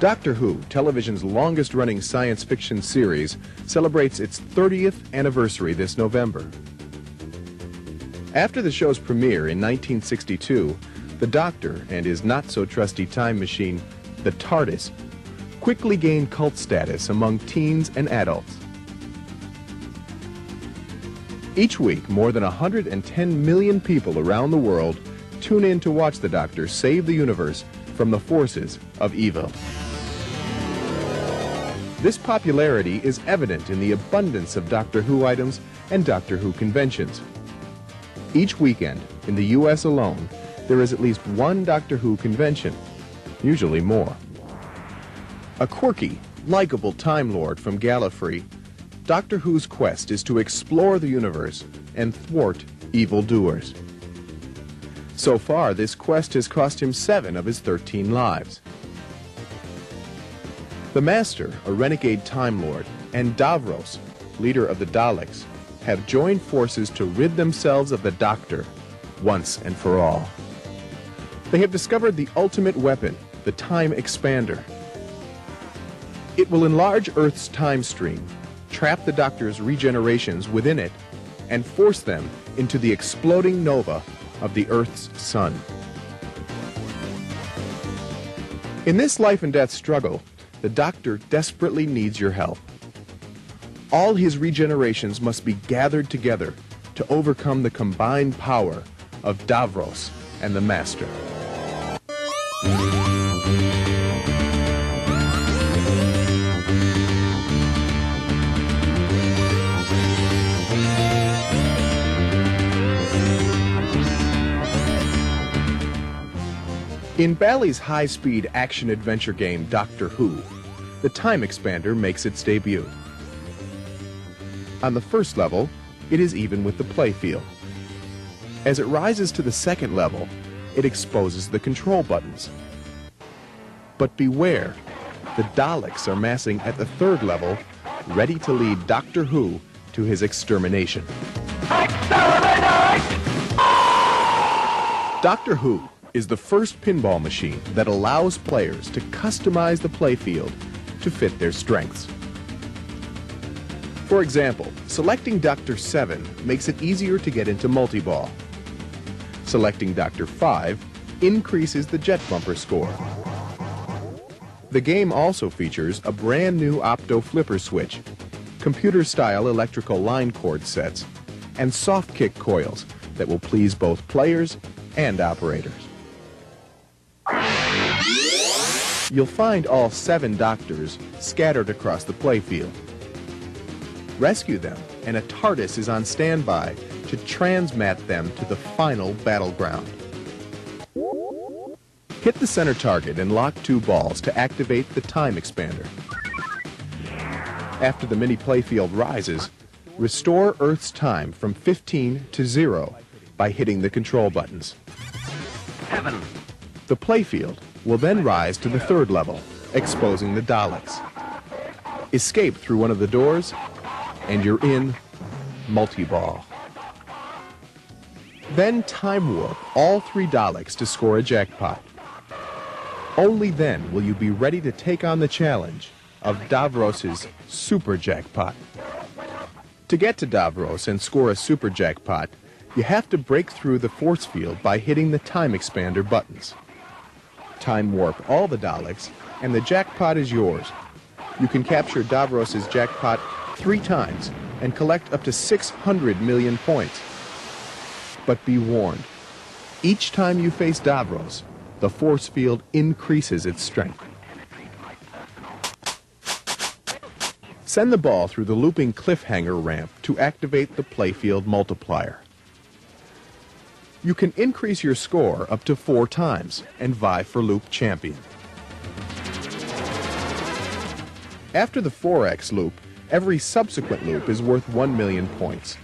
Doctor Who, television's longest-running science fiction series, celebrates its 30th anniversary this November. After the show's premiere in 1962, the Doctor and his not-so-trusty time machine, the TARDIS, quickly gained cult status among teens and adults. Each week, more than 110 million people around the world tune in to watch the Doctor save the universe from the forces of evil. This popularity is evident in the abundance of Doctor Who items and Doctor Who conventions. Each weekend, in the U.S. alone, there is at least one Doctor Who convention, usually more. A quirky, likable Time Lord from Gallifrey, Doctor Who's quest is to explore the universe and thwart evildoers. So far, this quest has cost him 7 of his 13 lives. The Master, a renegade Time Lord, and Davros, leader of the Daleks, have joined forces to rid themselves of the Doctor once and for all. They have discovered the ultimate weapon, the Time Expander. It will enlarge Earth's time stream, trap the Doctor's regenerations within it, and force them into the exploding nova of the Earth's sun. In this life and death struggle, the Doctor desperately needs your help. All his regenerations must be gathered together to overcome the combined power of Davros and the Master. In Bally's high-speed action-adventure game Doctor Who, the Time Expander makes its debut. On the first level, it is even with the playfield. As it rises to the second level, it exposes the control buttons. But beware, the Daleks are massing at the third level, ready to lead Doctor Who to his extermination. Exterminate! Doctor Who is the first pinball machine that allows players to customize the playfield to fit their strengths. For example, selecting Doctor 7 makes it easier to get into multi-ball. Selecting Doctor 5 increases the jet bumper score. The game also features a brand new opto flipper switch, computer-style electrical line cord sets, and soft kick coils that will please both players and operators. You'll find all 7 Doctors scattered across the playfield. Rescue them, and a TARDIS is on standby to transmat them to the final battleground. Hit the center target and lock 2 balls to activate the Time Expander. After the mini playfield rises, restore Earth's time from 15 to 0 by hitting the control buttons. Heaven. The playfield will then rise to the third level, exposing the Daleks. Escape through one of the doors, and you're in multi-ball. Then time warp all 3 Daleks to score a jackpot. Only then will you be ready to take on the challenge of Davros's super jackpot. To get to Davros and score a super jackpot, you have to break through the force field by hitting the Time Expander buttons. Time warp all the Daleks, and the jackpot is yours. You can capture Davros's jackpot 3 times and collect up to 600 million points. But be warned, each time you face Davros, the force field increases its strength. Send the ball through the looping cliffhanger ramp to activate the playfield multiplier. You can increase your score up to 4 times and vie for loop champion. After the 4x loop, every subsequent loop is worth 1 million points.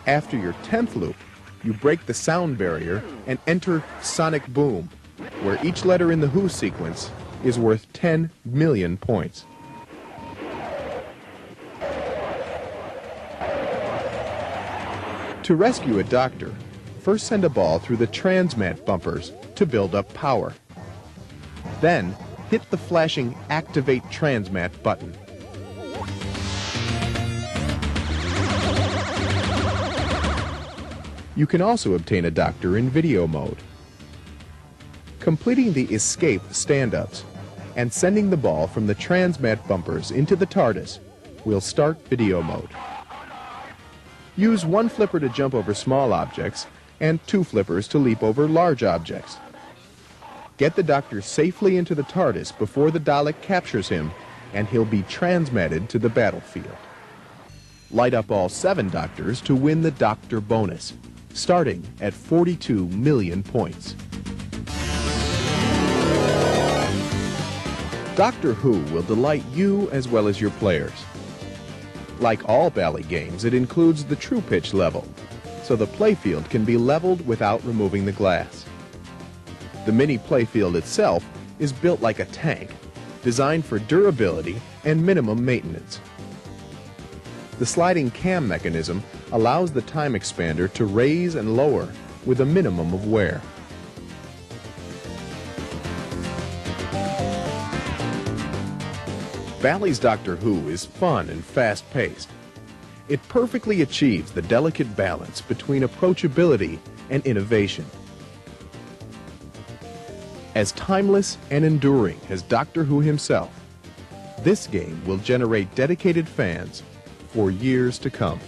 After your 10th loop, you break the sound barrier and enter Sonic Boom, where each letter in the Who sequence is worth 10 million points. To rescue a Doctor, first send a ball through the transmat bumpers to build up power. Then, hit the flashing Activate Transmat button. You can also obtain a doctor in video mode. Completing the escape stand-ups and sending the ball from the Transmat bumpers into the TARDIS will start video mode. Use one flipper to jump over small objects and two flippers to leap over large objects. Get the Doctor safely into the TARDIS before the Dalek captures him, and he'll be transmatted to the battlefield. Light up all 7 Doctors to win the Doctor bonus, starting at 42 million points. Doctor Who will delight you as well as your players. Like all Bally games, it includes the true pitch level, so the playfield can be leveled without removing the glass. The mini playfield itself is built like a tank, designed for durability and minimum maintenance. The sliding cam mechanism allows the time expander to raise and lower with a minimum of wear. Bally's Doctor Who is fun and fast-paced. It perfectly achieves the delicate balance between approachability and innovation. As timeless and enduring as Doctor Who himself, this game will generate dedicated fans for years to come.